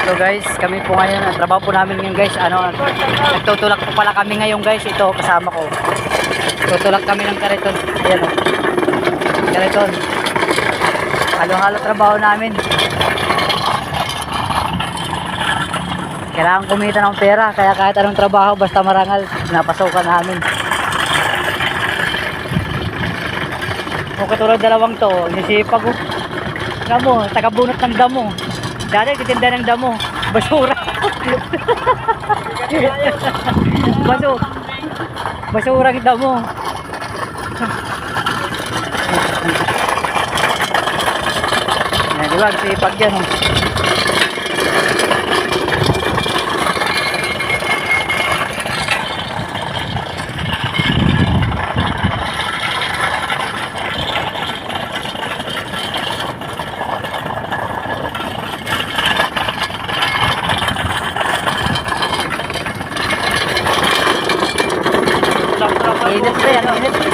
ito guys, kami po ngayon, ang trabaho po namin ngayon guys, nagtutulak po pala kami ngayon guys, ito kasama ko. Tutulak kami ng kariton. Ayan o. Kariton. Halo-halo trabaho namin. Kailangan kumita ng pera, kaya kahit anong trabaho basta marangal, pinapasokan namin. O katulad dalawang to, nisipag o. Nga mo, tagabunot ng damo. Dati titinda ng damo, basura. Basurang damo. Yan, diba? Sipag yan o. Init pa yan, init.